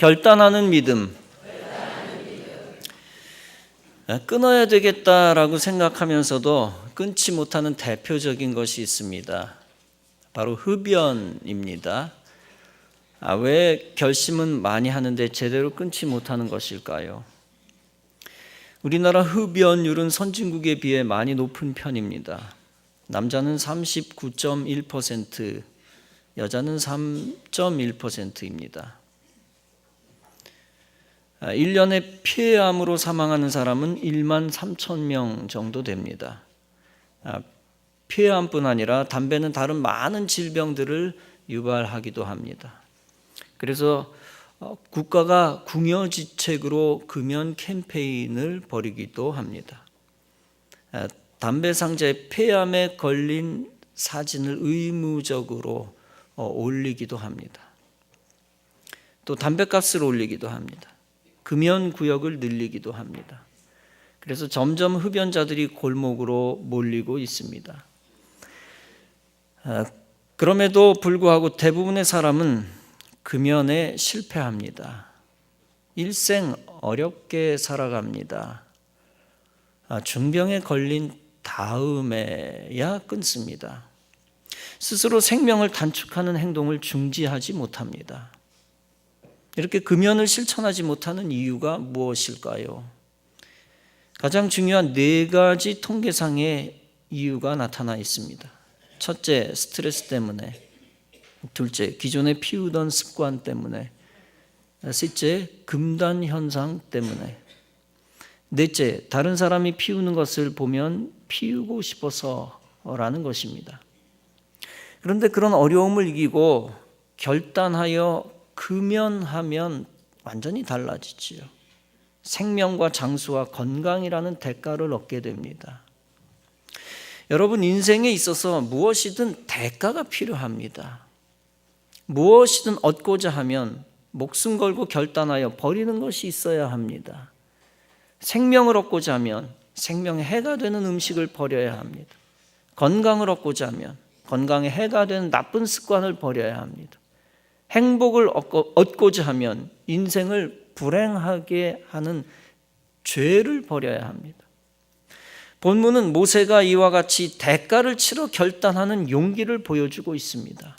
결단하는 믿음. 끊어야 되겠다라고 생각하면서도 끊지 못하는 대표적인 것이 있습니다. 바로 흡연입니다. 왜 결심은 많이 하는데 제대로 끊지 못하는 것일까요? 우리나라 흡연율은 선진국에 비해 많이 높은 편입니다. 남자는 39.1%, 여자는 3.1%입니다. 1년에 폐암으로 사망하는 사람은 1만 3천 명 정도 됩니다. 폐암뿐 아니라 담배는 다른 많은 질병들을 유발하기도 합니다. 그래서 국가가 궁여지책으로 금연 캠페인을 벌이기도 합니다. 담배 상자에 폐암에 걸린 사진을 의무적으로 올리기도 합니다. 또 담배값을 올리기도 합니다. 금연 구역을 늘리기도 합니다. 그래서 점점 흡연자들이 골목으로 몰리고 있습니다. 그럼에도 불구하고 대부분의 사람은 금연에 실패합니다. 일생 어렵게 살아갑니다. 중병에 걸린 다음에야 끊습니다. 스스로 생명을 단축하는 행동을 중지하지 못합니다. 이렇게 금연을 실천하지 못하는 이유가 무엇일까요? 가장 중요한 4가지 통계상의 이유가 나타나 있습니다. 첫째, 스트레스 때문에. 둘째, 기존에 피우던 습관 때문에. 셋째, 금단 현상 때문에. 넷째, 다른 사람이 피우는 것을 보면 피우고 싶어서라는 것입니다. 그런데 그런 어려움을 이기고 결단하여 금연하면 완전히 달라지지요. 생명과 장수와 건강이라는 대가를 얻게 됩니다. 여러분, 인생에 있어서 무엇이든 대가가 필요합니다. 무엇이든 얻고자 하면 목숨 걸고 결단하여 버리는 것이 있어야 합니다. 생명을 얻고자 하면 생명에 해가 되는 음식을 버려야 합니다. 건강을 얻고자 하면 건강에 해가 되는 나쁜 습관을 버려야 합니다. 행복을 얻고자 하면 인생을 불행하게 하는 죄를 버려야 합니다. 본문은 모세가 이와 같이 대가를 치러 결단하는 용기를 보여주고 있습니다.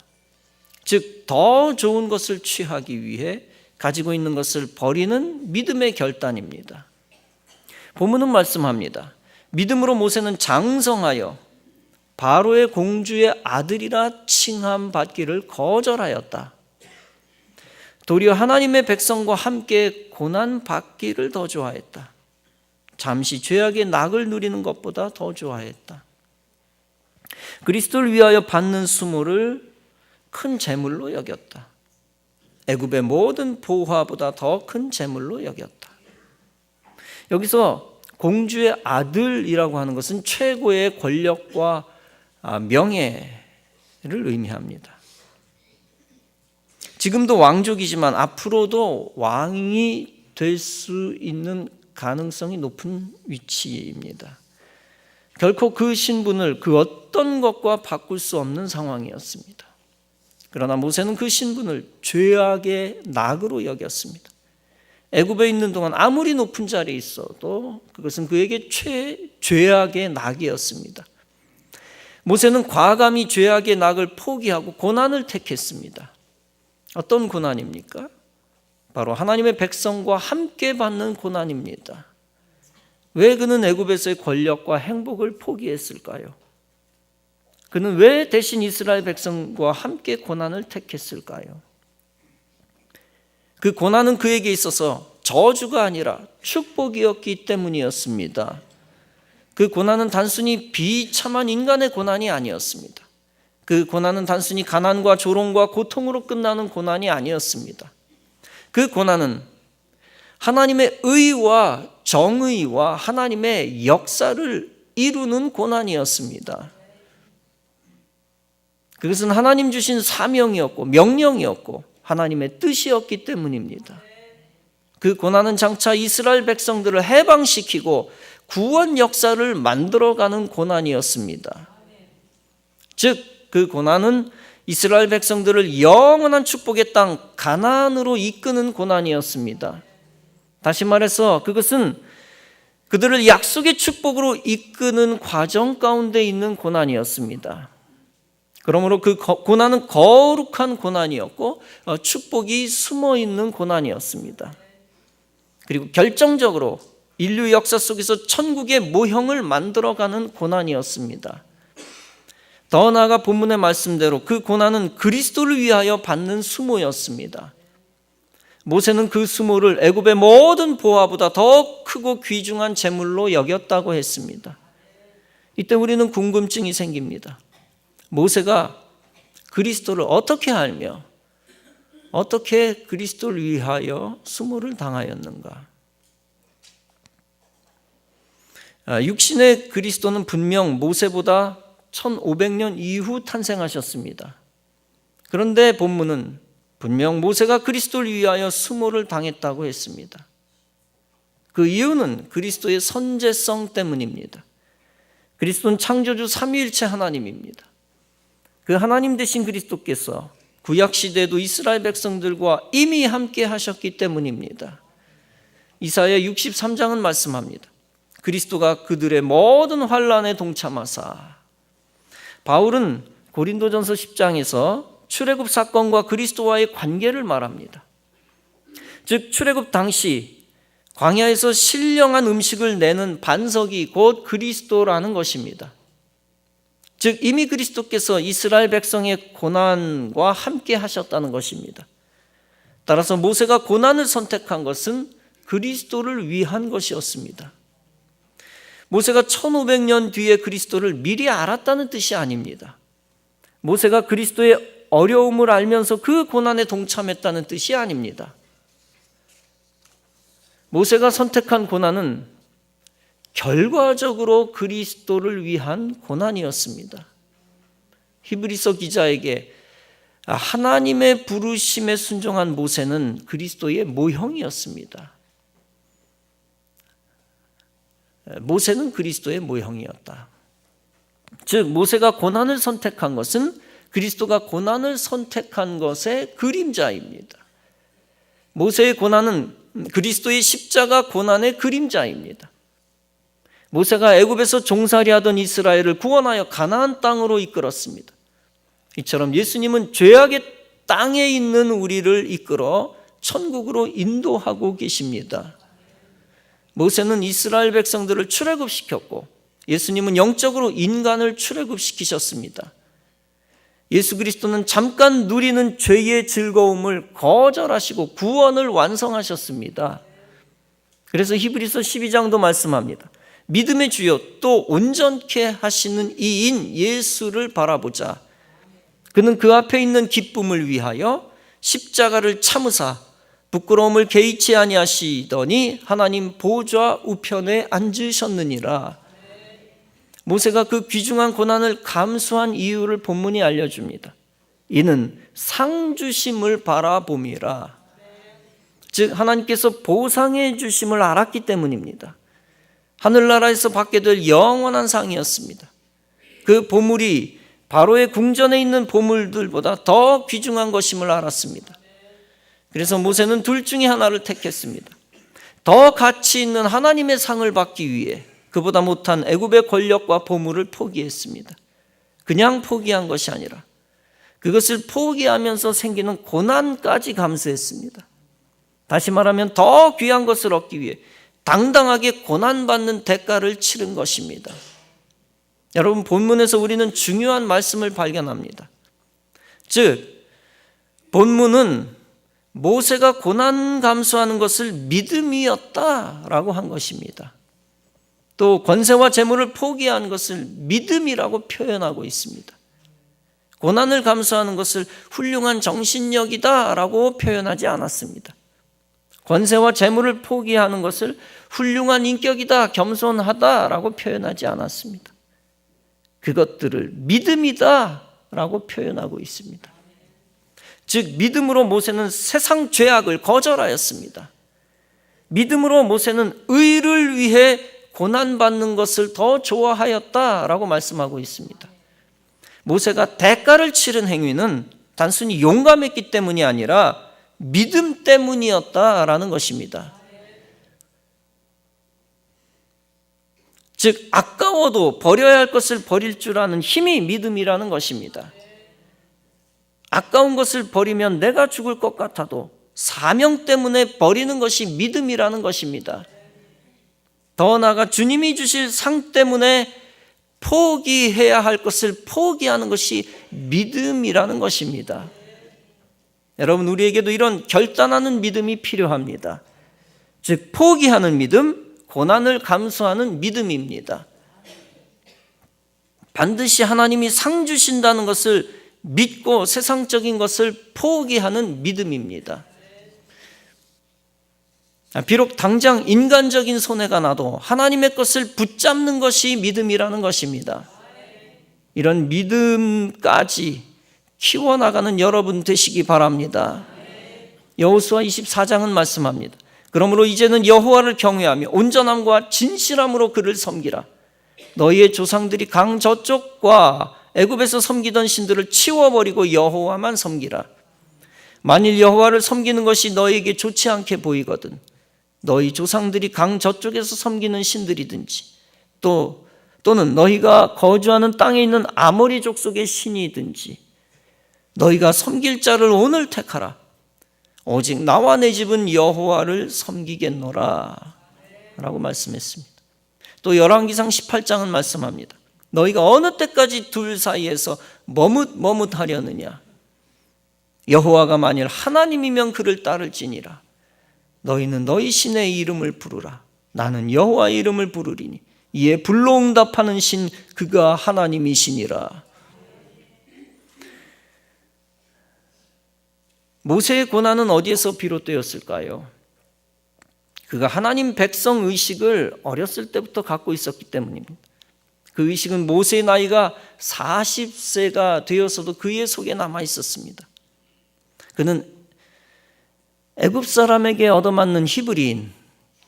즉, 더 좋은 것을 취하기 위해 가지고 있는 것을 버리는 믿음의 결단입니다. 본문은 말씀합니다. 믿음으로 모세는 장성하여 바로의 공주의 아들이라 칭함받기를 거절하였다. 도리어 하나님의 백성과 함께 고난받기를 더 좋아했다. 잠시 죄악의 낙을 누리는 것보다 더 좋아했다. 그리스도를 위하여 받는 수모를 큰 재물로 여겼다. 애굽의 모든 보화보다 더 큰 재물로 여겼다. 여기서 공주의 아들이라고 하는 것은 최고의 권력과 명예를 의미합니다. 지금도 왕족이지만 앞으로도 왕이 될 수 있는 가능성이 높은 위치입니다. 결코 그 신분을 그 어떤 것과 바꿀 수 없는 상황이었습니다. 그러나 모세는 그 신분을 죄악의 낙으로 여겼습니다. 애굽에 있는 동안 아무리 높은 자리에 있어도 그것은 그에게 죄악의 낙이었습니다. 모세는 과감히 죄악의 낙을 포기하고 고난을 택했습니다. 어떤 고난입니까? 바로 하나님의 백성과 함께 받는 고난입니다. 왜 그는 애굽에서의 권력과 행복을 포기했을까요? 그는 왜 대신 이스라엘 백성과 함께 고난을 택했을까요? 그 고난은 그에게 있어서 저주가 아니라 축복이었기 때문이었습니다. 그 고난은 단순히 비참한 인간의 고난이 아니었습니다. 그 고난은 단순히 가난과 조롱과 고통으로 끝나는 고난이 아니었습니다. 그 고난은 하나님의 의와 정의와 하나님의 역사를 이루는 고난이었습니다. 그것은 하나님 주신 사명이었고 명령이었고 하나님의 뜻이었기 때문입니다. 그 고난은 장차 이스라엘 백성들을 해방시키고 구원 역사를 만들어가는 고난이었습니다. 즉, 그 고난은 이스라엘 백성들을 영원한 축복의 땅 가나안으로 이끄는 고난이었습니다. 다시 말해서 그것은 그들을 약속의 축복으로 이끄는 과정 가운데 있는 고난이었습니다. 그러므로 그 고난은 거룩한 고난이었고 축복이 숨어 있는 고난이었습니다. 그리고 결정적으로 인류 역사 속에서 천국의 모형을 만들어가는 고난이었습니다. 더 나아가 본문의 말씀대로 그 고난은 그리스도를 위하여 받는 수모였습니다. 모세는 그 수모를 애굽의 모든 보화보다 더 크고 귀중한 재물로 여겼다고 했습니다. 이때 우리는 궁금증이 생깁니다. 모세가 그리스도를 어떻게 알며 어떻게 그리스도를 위하여 수모를 당하였는가? 육신의 그리스도는 분명 모세보다 1500년 이후 탄생하셨습니다. 그런데 본문은 분명 모세가 그리스도를 위하여 수모를 당했다고 했습니다. 그 이유는 그리스도의 선제성 때문입니다. 그리스도는 창조주 삼위일체 하나님입니다. 그 하나님 되신 그리스도께서 구약시대에도 이스라엘 백성들과 이미 함께 하셨기 때문입니다. 이사야 63장은 말씀합니다. 그리스도가 그들의 모든 환난에 동참하사. 바울은 고린도전서 10장에서 출애굽 사건과 그리스도와의 관계를 말합니다. 즉 출애굽 당시 광야에서 신령한 음식을 내는 반석이 곧 그리스도라는 것입니다. 즉 이미 그리스도께서 이스라엘 백성의 고난과 함께 하셨다는 것입니다. 따라서 모세가 고난을 선택한 것은 그리스도를 위한 것이었습니다. 모세가 1500년 뒤에 그리스도를 미리 알았다는 뜻이 아닙니다. 모세가 그리스도의 어려움을 알면서 그 고난에 동참했다는 뜻이 아닙니다. 모세가 선택한 고난은 결과적으로 그리스도를 위한 고난이었습니다. 히브리서 기자에게 하나님의 부르심에 순종한 모세는 그리스도의 모형이었습니다. 모세는 그리스도의 모형이었다. 즉 모세가 고난을 선택한 것은 그리스도가 고난을 선택한 것의 그림자입니다. 모세의 고난은 그리스도의 십자가 고난의 그림자입니다. 모세가 애굽에서 종살이하던 이스라엘을 구원하여 가나안 땅으로 이끌었습니다. 이처럼 예수님은 죄악의 땅에 있는 우리를 이끌어 천국으로 인도하고 계십니다. 모세는 이스라엘 백성들을 출애굽시켰고 예수님은 영적으로 인간을 출애굽시키셨습니다. 예수 그리스도는 잠깐 누리는 죄의 즐거움을 거절하시고 구원을 완성하셨습니다. 그래서 히브리서 12장도 말씀합니다. 믿음의 주요 또 온전케 하시는 이인 예수를 바라보자. 그는 그 앞에 있는 기쁨을 위하여 십자가를 참으사 부끄러움을 개의치 아니하시더니 하나님 보좌 우편에 앉으셨느니라. 모세가 그 귀중한 고난을 감수한 이유를 본문이 알려줍니다. 이는 상 주심을 바라봄이라. 즉 하나님께서 보상해 주심을 알았기 때문입니다. 하늘나라에서 받게 될 영원한 상이었습니다. 그 보물이 바로의 궁전에 있는 보물들보다 더 귀중한 것임을 알았습니다. 그래서 모세는 둘 중에 하나를 택했습니다. 더 가치 있는 하나님의 상을 받기 위해 그보다 못한 애굽의 권력과 보물을 포기했습니다. 그냥 포기한 것이 아니라 그것을 포기하면서 생기는 고난까지 감수했습니다. 다시 말하면 더 귀한 것을 얻기 위해 당당하게 고난받는 대가를 치른 것입니다. 여러분 본문에서 우리는 중요한 말씀을 발견합니다. 즉 본문은 모세가 고난 감수하는 것을 믿음이었다라고 한 것입니다. 또 권세와 재물을 포기한 것을 믿음이라고 표현하고 있습니다. 고난을 감수하는 것을 훌륭한 정신력이다라고 표현하지 않았습니다. 권세와 재물을 포기하는 것을 훌륭한 인격이다, 겸손하다라고 표현하지 않았습니다. 그것들을 믿음이다라고 표현하고 있습니다. 즉 믿음으로 모세는 세상 죄악을 거절하였습니다. 믿음으로 모세는 의를 위해 고난받는 것을 더 좋아하였다라고 말씀하고 있습니다. 모세가 대가를 치른 행위는 단순히 용감했기 때문이 아니라 믿음 때문이었다라는 것입니다. 즉 아까워도 버려야 할 것을 버릴 줄 아는 힘이 믿음이라는 것입니다. 아까운 것을 버리면 내가 죽을 것 같아도 사명 때문에 버리는 것이 믿음이라는 것입니다. 더 나아가 주님이 주실 상 때문에 포기해야 할 것을 포기하는 것이 믿음이라는 것입니다. 여러분, 우리에게도 이런 결단하는 믿음이 필요합니다. 즉 포기하는 믿음, 고난을 감수하는 믿음입니다. 반드시 하나님이 상 주신다는 것을 믿고 세상적인 것을 포기하는 믿음입니다. 비록 당장 인간적인 손해가 나도 하나님의 것을 붙잡는 것이 믿음이라는 것입니다. 이런 믿음까지 키워나가는 여러분 되시기 바랍니다. 여호수아 24장은 말씀합니다. 그러므로 이제는 여호와를 경외하며 온전함과 진실함으로 그를 섬기라. 너희의 조상들이 강 저쪽과 애굽에서 섬기던 신들을 치워버리고 여호와만 섬기라. 만일 여호와를 섬기는 것이 너희에게 좋지 않게 보이거든 너희 조상들이 강 저쪽에서 섬기는 신들이든지 또는 너희가 거주하는 땅에 있는 아모리 족속의 신이든지 너희가 섬길 자를 오늘 택하라. 오직 나와 내 집은 여호와를 섬기겠노라 라고 말씀했습니다. 또 열왕기상 18장은 말씀합니다. 너희가 어느 때까지 둘 사이에서 머뭇하려느냐. 여호와가 만일 하나님이면 그를 따를지니라. 너희는 너희 신의 이름을 부르라. 나는 여호와의 이름을 부르리니 이에 불로 응답하는 신 그가 하나님이시니라. 모세의 고난은 어디에서 비롯되었을까요? 그가 하나님 백성 의식을 어렸을 때부터 갖고 있었기 때문입니다. 그 의식은 모세의 나이가 40세가 되어서도 그의 속에 남아 있었습니다. 그는 애굽 사람에게 얻어맞는 히브리인,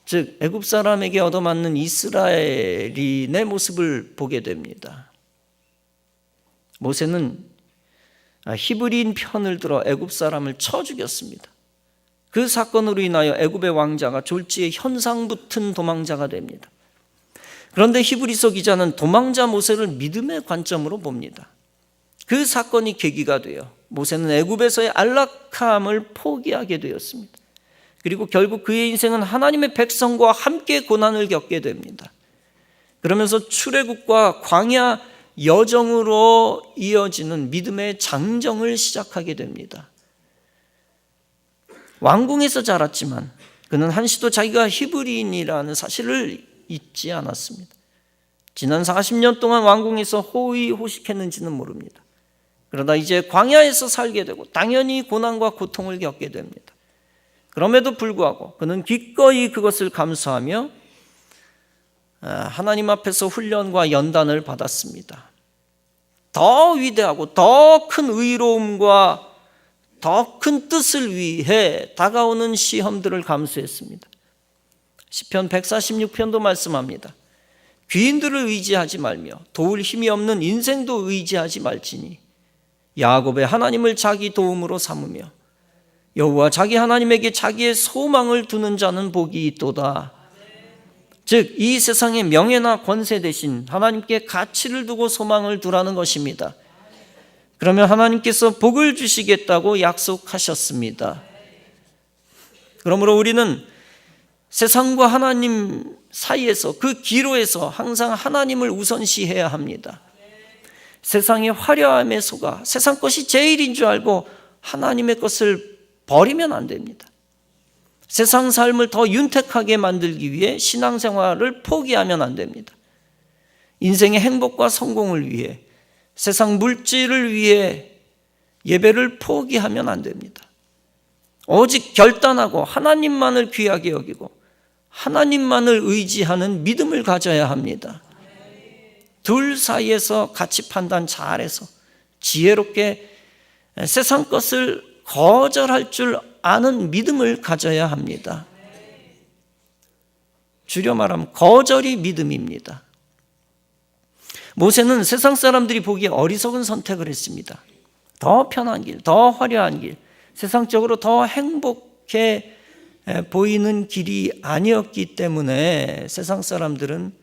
즉 애굽 사람에게 얻어맞는 이스라엘인의 모습을 보게 됩니다. 모세는 히브리인 편을 들어 애굽 사람을 쳐 죽였습니다. 그 사건으로 인하여 애굽의 왕자가 졸지에 현상 붙은 도망자가 됩니다. 그런데 히브리서 기자는 도망자 모세를 믿음의 관점으로 봅니다. 그 사건이 계기가 되어 모세는 애굽에서의 안락함을 포기하게 되었습니다. 그리고 결국 그의 인생은 하나님의 백성과 함께 고난을 겪게 됩니다. 그러면서 출애굽과 광야 여정으로 이어지는 믿음의 장정을 시작하게 됩니다. 왕궁에서 자랐지만 그는 한시도 자기가 히브리인이라는 사실을 잊지 않았습니다. 지난 40년 동안 왕궁에서 호의호식했는지는 모릅니다. 그러다 이제 광야에서 살게 되고 당연히 고난과 고통을 겪게 됩니다. 그럼에도 불구하고 그는 기꺼이 그것을 감수하며 하나님 앞에서 훈련과 연단을 받았습니다. 더 위대하고 더 큰 의로움과 더 큰 뜻을 위해 다가오는 시험들을 감수했습니다. 시편 146편도 말씀합니다. 귀인들을 의지하지 말며 도울 힘이 없는 인생도 의지하지 말지니 야곱의 하나님을 자기 도움으로 삼으며 여호와 자기 하나님에게 자기의 소망을 두는 자는 복이 있도다. 즉 이 세상의 명예나 권세 대신 하나님께 가치를 두고 소망을 두라는 것입니다. 그러면 하나님께서 복을 주시겠다고 약속하셨습니다. 그러므로 우리는 세상과 하나님 사이에서 그 기로에서 항상 하나님을 우선시해야 합니다. 세상의 화려함에 속아 세상 것이 제일인 줄 알고 하나님의 것을 버리면 안 됩니다. 세상 삶을 더 윤택하게 만들기 위해 신앙생활을 포기하면 안 됩니다. 인생의 행복과 성공을 위해 세상 물질을 위해 예배를 포기하면 안 됩니다. 오직 결단하고 하나님만을 귀하게 여기고 하나님만을 의지하는 믿음을 가져야 합니다. 둘 사이에서 가치 판단 잘해서 지혜롭게 세상 것을 거절할 줄 아는 믿음을 가져야 합니다. 줄여 말하면 거절이 믿음입니다. 모세는 세상 사람들이 보기에 어리석은 선택을 했습니다. 더 편한 길, 더 화려한 길, 세상적으로 더 행복해 보이는 길이 아니었기 때문에 세상 사람들은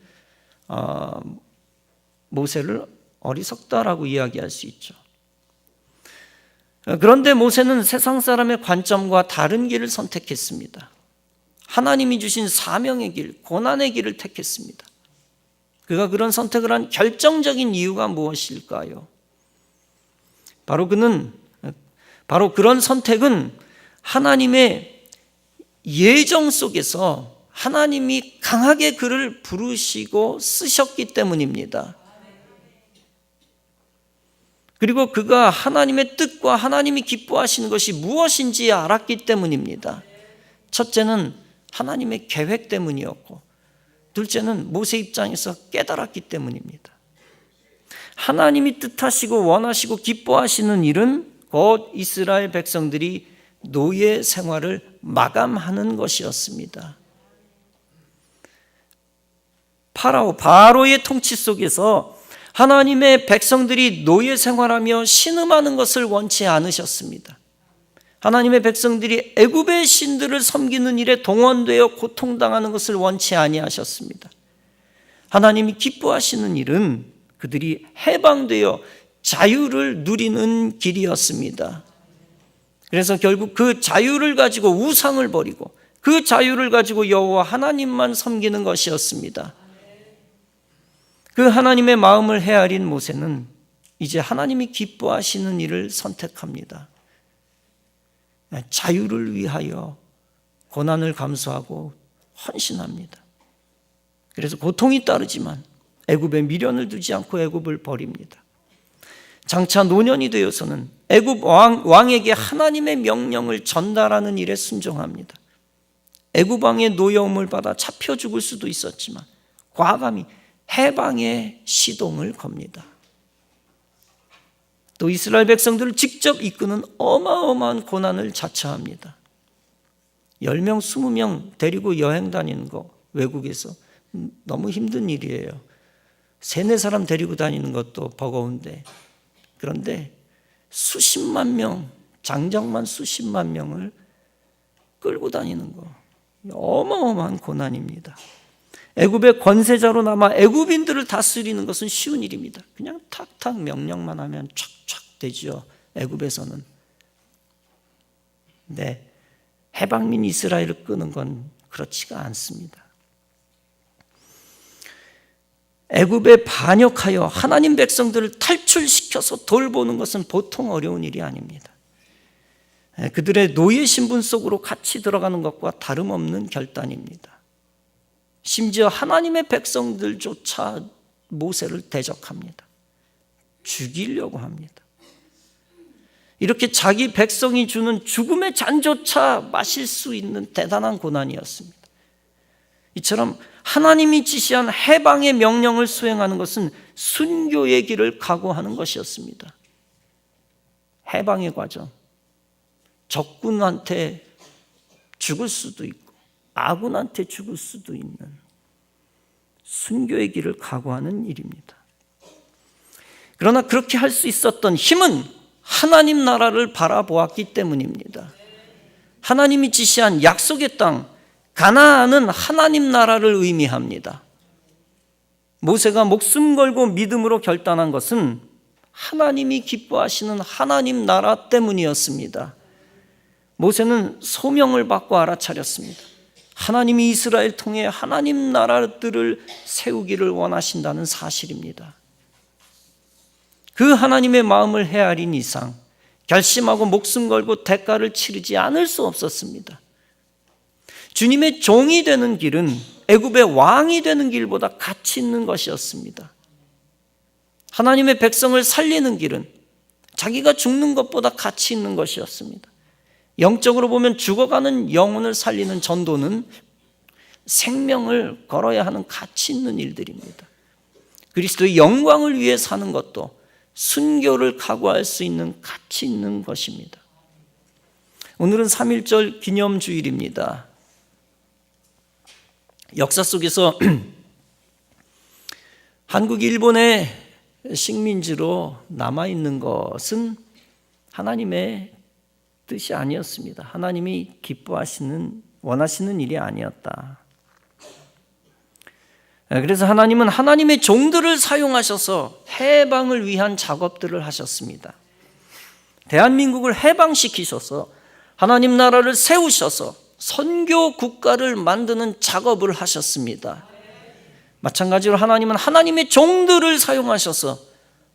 모세를 어리석다라고 이야기할 수 있죠. 그런데 모세는 세상 사람의 관점과 다른 길을 선택했습니다. 하나님이 주신 사명의 길, 고난의 길을 택했습니다. 그가 그런 선택을 한 결정적인 이유가 무엇일까요? 바로 그런 선택은 하나님의 예정 속에서 하나님이 강하게 그를 부르시고 쓰셨기 때문입니다. 그리고 그가 하나님의 뜻과 하나님이 기뻐하시는 것이 무엇인지 알았기 때문입니다. 첫째는 하나님의 계획 때문이었고, 둘째는 모세 입장에서 깨달았기 때문입니다. 하나님이 뜻하시고 원하시고 기뻐하시는 일은 곧 이스라엘 백성들이 노예 생활을 마감하는 것이었습니다. 바로의 통치 속에서 하나님의 백성들이 노예 생활하며 신음하는 것을 원치 않으셨습니다. 하나님의 백성들이 애굽의 신들을 섬기는 일에 동원되어 고통당하는 것을 원치 아니하셨습니다. 하나님이 기뻐하시는 일은 그들이 해방되어 자유를 누리는 길이었습니다. 그래서 결국 그 자유를 가지고 우상을 버리고 그 자유를 가지고 여호와 하나님만 섬기는 것이었습니다. 그 하나님의 마음을 헤아린 모세는 이제 하나님이 기뻐하시는 일을 선택합니다. 자유를 위하여 고난을 감수하고 헌신합니다. 그래서 고통이 따르지만 애굽에 미련을 두지 않고 애굽을 버립니다. 장차 노년이 되어서는 애굽 왕에게 하나님의 명령을 전달하는 일에 순종합니다. 애굽 왕의 노여움을 받아 잡혀 죽을 수도 있었지만 과감히 해방의 시동을 겁니다. 또 이스라엘 백성들을 직접 이끄는 어마어마한 고난을 자처합니다. 10명, 20명 데리고 여행 다니는 거 외국에서 너무 힘든 일이에요. 3-4사람 데리고 다니는 것도 버거운데, 그런데 수십만 명, 장정만 수십만 명을 끌고 다니는 거 어마어마한 고난입니다. 애굽의 권세자로 남아 애굽인들을 다스리는 것은 쉬운 일입니다. 그냥 탁탁 명령만 하면 촥촥 되죠, 애굽에서는. 네, 해방민 이스라엘을 끄는 건 그렇지가 않습니다. 애굽에 반역하여 하나님 백성들을 탈출시켜서 돌보는 것은 보통 어려운 일이 아닙니다. 그들의 노예 신분 속으로 같이 들어가는 것과 다름없는 결단입니다. 심지어 하나님의 백성들조차 모세를 대적합니다. 죽이려고 합니다. 이렇게 자기 백성이 주는 죽음의 잔조차 마실 수 있는 대단한 고난이었습니다. 이처럼 하나님이 지시한 해방의 명령을 수행하는 것은 순교의 길을 각오하는 것이었습니다. 해방의 과정, 적군한테 죽을 수도 있고 아군한테 죽을 수도 있는 순교의 길을 각오하는 일입니다. 그러나 그렇게 할 수 있었던 힘은 하나님 나라를 바라보았기 때문입니다. 하나님이 지시한 약속의 땅 가나안은 하나님 나라를 의미합니다. 모세가 목숨 걸고 믿음으로 결단한 것은 하나님이 기뻐하시는 하나님 나라 때문이었습니다. 모세는 소명을 받고 알아차렸습니다. 하나님이 이스라엘 통해 하나님 나라들을 세우기를 원하신다는 사실입니다. 그 하나님의 마음을 헤아린 이상 결심하고 목숨 걸고 대가를 치르지 않을 수 없었습니다. 주님의 종이 되는 길은 애굽의 왕이 되는 길보다 가치 있는 것이었습니다. 하나님의 백성을 살리는 길은 자기가 죽는 것보다 가치 있는 것이었습니다. 영적으로 보면 죽어가는 영혼을 살리는 전도는 생명을 걸어야 하는 가치 있는 일들입니다. 그리스도의 영광을 위해 사는 것도 순교를 각오할 수 있는 가치 있는 것입니다. 오늘은 3.1절 기념주일입니다. 역사 속에서 한국이 일본에 식민지로 남아있는 것은 하나님의 뜻이 아니었습니다. 하나님이 원하시는 일이 아니었다. 그래서 하나님은 하나님의 종들을 사용하셔서 해방을 위한 작업들을 하셨습니다. 대한민국을 해방시키셔서 하나님 나라를 세우셔서 선교 국가를 만드는 작업을 하셨습니다. 마찬가지로 하나님은 하나님의 종들을 사용하셔서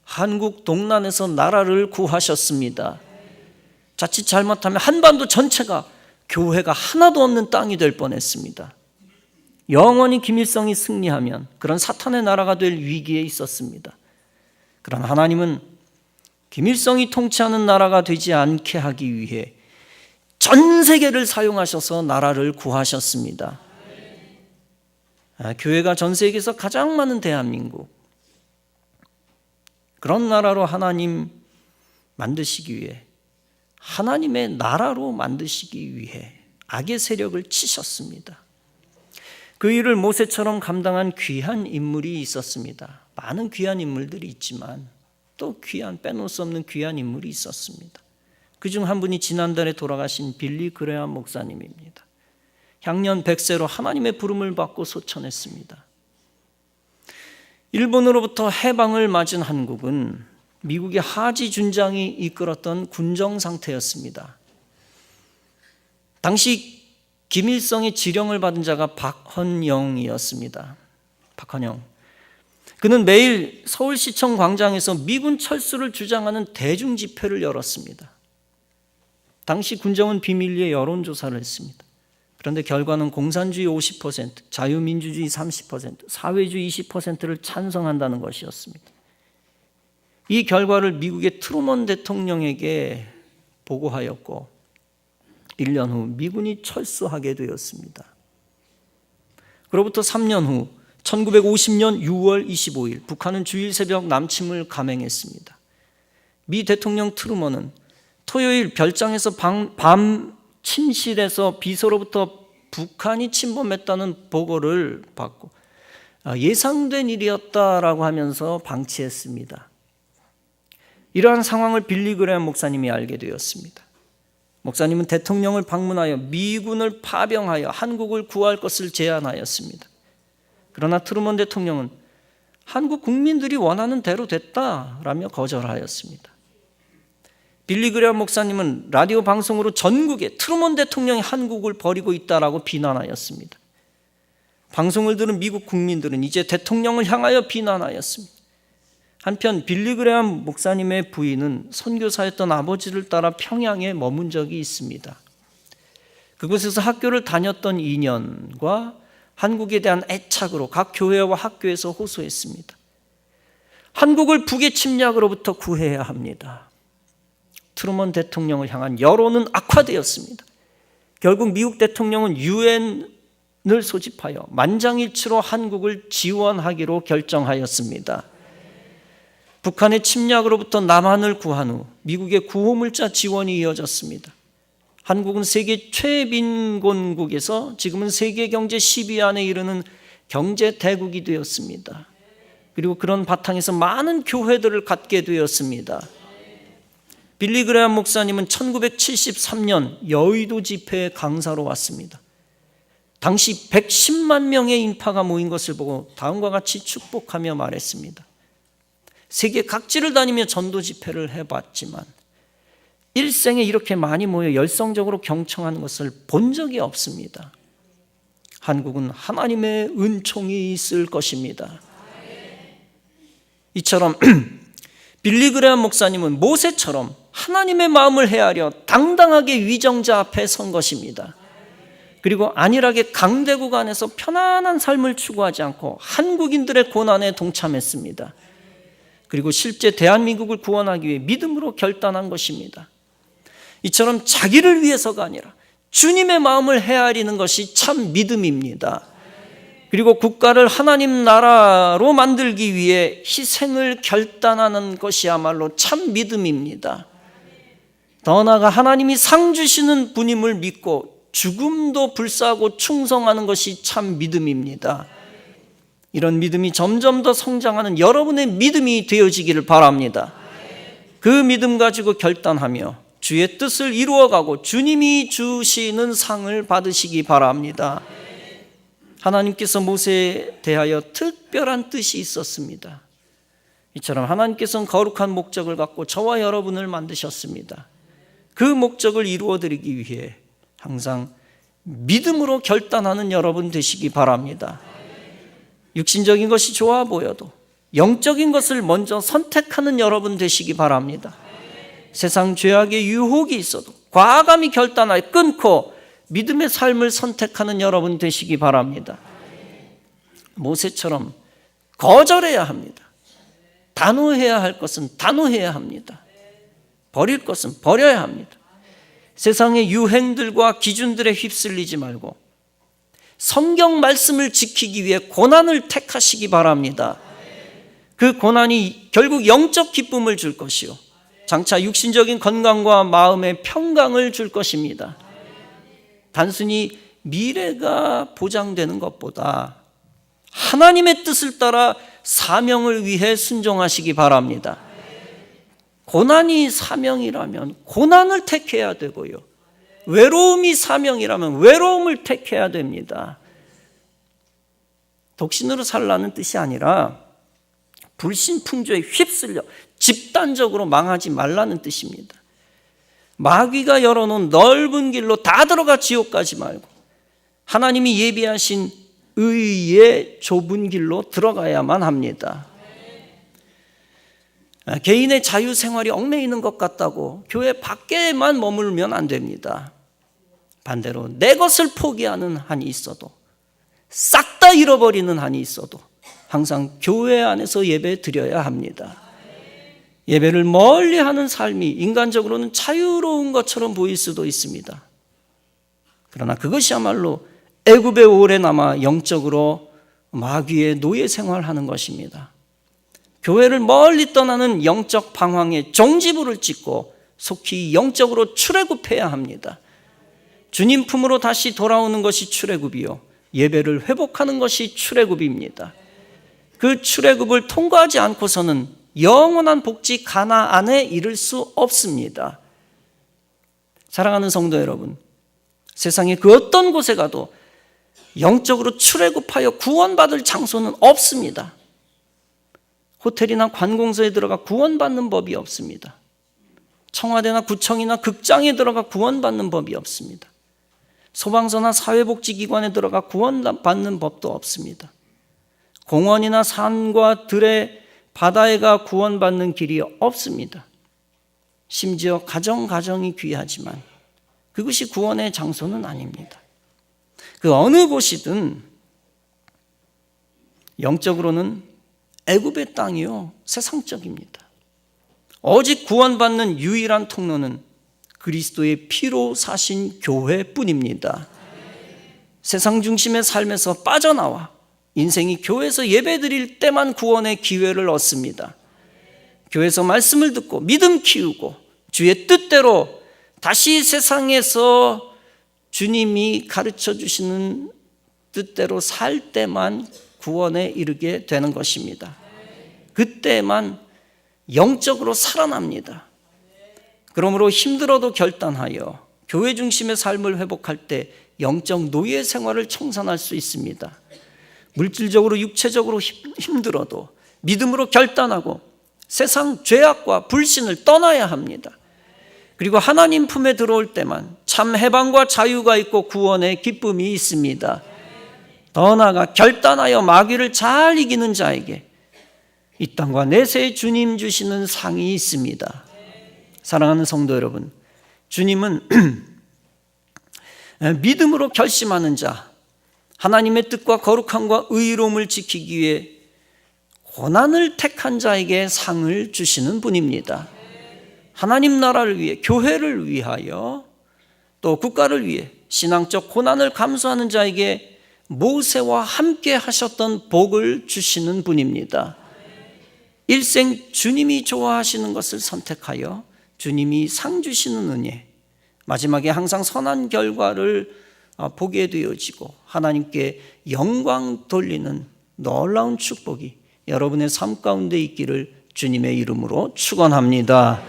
한국 동남에서 나라를 구하셨습니다. 자칫 잘못하면 한반도 전체가 교회가 하나도 없는 땅이 될 뻔했습니다. 영원히 김일성이 승리하면 그런 사탄의 나라가 될 위기에 있었습니다. 그러나 하나님은 김일성이 통치하는 나라가 되지 않게 하기 위해 전 세계를 사용하셔서 나라를 구하셨습니다. 교회가 전 세계에서 가장 많은 대한민국, 그런 나라로 하나님 만드시기 위해, 하나님의 나라로 만드시기 위해 악의 세력을 치셨습니다. 그 일을 모세처럼 감당한 귀한 인물이 있었습니다. 많은 귀한 인물들이 있지만 또 빼놓을 수 없는 귀한 인물이 있었습니다. 그중 한 분이 지난달에 돌아가신 빌리 그레엄 목사님입니다. 향년 100세로 하나님의 부름을 받고 소천했습니다. 일본으로부터 해방을 맞은 한국은 미국의 하지 준장이 이끌었던 군정 상태였습니다. 당시 김일성의 지령을 받은 자가 박헌영이었습니다. 박헌영. 그는 매일 서울시청 광장에서 미군 철수를 주장하는 대중 집회를 열었습니다. 당시 군정은 비밀리에 여론조사를 했습니다. 그런데 결과는 공산주의 50%, 자유민주주의 30%, 사회주의 20%를 찬성한다는 것이었습니다. 이 결과를 미국의 트루먼 대통령에게 보고하였고 1년 후 미군이 철수하게 되었습니다. 그로부터 3년 후 1950년 6월 25일 북한은 주일 새벽 남침을 감행했습니다. 미 대통령 트루먼은 토요일 별장에서 밤 침실에서 비서로부터 북한이 침범했다는 보고를 받고 예상된 일이었다라고 하면서 방치했습니다. 이러한 상황을 빌리 그레엄 목사님이 알게 되었습니다. 목사님은 대통령을 방문하여 미군을 파병하여 한국을 구할 것을 제안하였습니다. 그러나 트루먼 대통령은 한국 국민들이 원하는 대로 됐다라며 거절하였습니다. 빌리 그레엄 목사님은 라디오 방송으로 전국에 트루먼 대통령이 한국을 버리고 있다라고 비난하였습니다. 방송을 들은 미국 국민들은 이제 대통령을 향하여 비난하였습니다. 한편 빌리 그레엄 목사님의 부인은 선교사였던 아버지를 따라 평양에 머문 적이 있습니다. 그곳에서 학교를 다녔던 인연과 한국에 대한 애착으로 각 교회와 학교에서 호소했습니다. 한국을 북의 침략으로부터 구해야 합니다. 트루먼 대통령을 향한 여론은 악화되었습니다. 결국 미국 대통령은 유엔을 소집하여 만장일치로 한국을 지원하기로 결정하였습니다. 북한의 침략으로부터 남한을 구한 후 미국의 구호물자 지원이 이어졌습니다. 한국은 세계 최빈곤국에서 지금은 세계 경제 10위 안에 이르는 경제 대국이 되었습니다. 그리고 그런 바탕에서 많은 교회들을 갖게 되었습니다. 빌리 그레엄 목사님은 1973년 여의도 집회에 강사로 왔습니다. 당시 110만 명의 인파가 모인 것을 보고 다음과 같이 축복하며 말했습니다. 세계 각지를 다니며 전도 집회를 해봤지만 일생에 이렇게 많이 모여 열성적으로 경청하는 것을 본 적이 없습니다. 한국은 하나님의 은총이 있을 것입니다. 이처럼 빌리 그레엄 목사님은 모세처럼 하나님의 마음을 헤아려 당당하게 위정자 앞에 선 것입니다. 그리고 안일하게 강대국 안에서 편안한 삶을 추구하지 않고 한국인들의 고난에 동참했습니다. 그리고 실제 대한민국을 구원하기 위해 믿음으로 결단한 것입니다. 이처럼 자기를 위해서가 아니라 주님의 마음을 헤아리는 것이 참 믿음입니다. 그리고 국가를 하나님 나라로 만들기 위해 희생을 결단하는 것이야말로 참 믿음입니다. 더 나아가 하나님이 상 주시는 분임을 믿고 죽음도 불사하고 충성하는 것이 참 믿음입니다. 이런 믿음이 점점 더 성장하는 여러분의 믿음이 되어지기를 바랍니다. 그 믿음 가지고 결단하며 주의 뜻을 이루어가고 주님이 주시는 상을 받으시기 바랍니다. 하나님께서 모세에 대하여 특별한 뜻이 있었습니다. 이처럼 하나님께서는 거룩한 목적을 갖고 저와 여러분을 만드셨습니다. 그 목적을 이루어드리기 위해 항상 믿음으로 결단하는 여러분 되시기 바랍니다. 육신적인 것이 좋아 보여도 영적인 것을 먼저 선택하는 여러분 되시기 바랍니다. 세상 죄악의 유혹이 있어도 과감히 결단하여 끊고 믿음의 삶을 선택하는 여러분 되시기 바랍니다. 모세처럼 거절해야 합니다. 단호해야 할 것은 단호해야 합니다. 버릴 것은 버려야 합니다. 세상의 유행들과 기준들에 휩쓸리지 말고 성경 말씀을 지키기 위해 고난을 택하시기 바랍니다. 그 고난이 결국 영적 기쁨을 줄 것이요 장차 육신적인 건강과 마음의 평강을 줄 것입니다. 단순히 미래가 보장되는 것보다 하나님의 뜻을 따라 사명을 위해 순종하시기 바랍니다. 고난이 사명이라면 고난을 택해야 되고요, 외로움이 사명이라면 외로움을 택해야 됩니다. 독신으로 살라는 뜻이 아니라 불신풍조에 휩쓸려 집단적으로 망하지 말라는 뜻입니다. 마귀가 열어놓은 넓은 길로 다 들어가 지옥 가지 말고 하나님이 예비하신 의의 좁은 길로 들어가야만 합니다. 개인의 자유생활이 얽매이는 것 같다고 교회 밖에만 머물면 안 됩니다. 반대로 내 것을 포기하는 한이 있어도, 싹 다 잃어버리는 한이 있어도 항상 교회 안에서 예배 드려야 합니다. 예배를 멀리하는 삶이 인간적으로는 자유로운 것처럼 보일 수도 있습니다. 그러나 그것이야말로 애굽에 오래 남아 영적으로 마귀의 노예 생활하는 것입니다. 교회를 멀리 떠나는 영적 방황에 종지부를 찍고 속히 영적으로 출애굽해야 합니다. 주님 품으로 다시 돌아오는 것이 출애굽이요, 예배를 회복하는 것이 출애굽입니다. 그 출애굽을 통과하지 않고서는 영원한 복지 가나안에 이를 수 없습니다. 사랑하는 성도 여러분, 세상의 그 어떤 곳에 가도 영적으로 출애굽하여 구원받을 장소는 없습니다. 호텔이나 관공서에 들어가 구원받는 법이 없습니다. 청와대나 구청이나 극장에 들어가 구원받는 법이 없습니다. 소방서나 사회복지기관에 들어가 구원받는 법도 없습니다. 공원이나 산과 들에 바다에 가 구원받는 길이 없습니다. 심지어 가정이 귀하지만 그것이 구원의 장소는 아닙니다. 그 어느 곳이든 영적으로는 애굽의 땅이요, 세상적입니다. 오직 구원받는 유일한 통로는 그리스도의 피로 사신 교회뿐입니다. 세상 중심의 삶에서 빠져나와 인생이 교회에서 예배드릴 때만 구원의 기회를 얻습니다. 교회에서 말씀을 듣고 믿음 키우고 주의 뜻대로 다시 세상에서 주님이 가르쳐 주시는 뜻대로 살 때만 구원에 이르게 되는 것입니다. 그때만 영적으로 살아납니다. 그러므로 힘들어도 결단하여 교회 중심의 삶을 회복할 때 영적 노예 생활을 청산할 수 있습니다. 물질적으로 육체적으로 힘들어도 믿음으로 결단하고 세상 죄악과 불신을 떠나야 합니다. 그리고 하나님 품에 들어올 때만 참 해방과 자유가 있고 구원의 기쁨이 있습니다. 더 나아가 결단하여 마귀를 잘 이기는 자에게 이 땅과 내세의 주님 주시는 상이 있습니다. 사랑하는 성도 여러분, 주님은 믿음으로 결심하는 자, 하나님의 뜻과 거룩함과 의로움을 지키기 위해 고난을 택한 자에게 상을 주시는 분입니다. 하나님 나라를 위해, 교회를 위하여, 또 국가를 위해 신앙적 고난을 감수하는 자에게 모세와 함께 하셨던 복을 주시는 분입니다. 일생 주님이 좋아하시는 것을 선택하여 주님이 상 주시는 은혜, 마지막에 항상 선한 결과를 보게 되어지고 하나님께 영광 돌리는 놀라운 축복이 여러분의 삶 가운데 있기를 주님의 이름으로 축원합니다.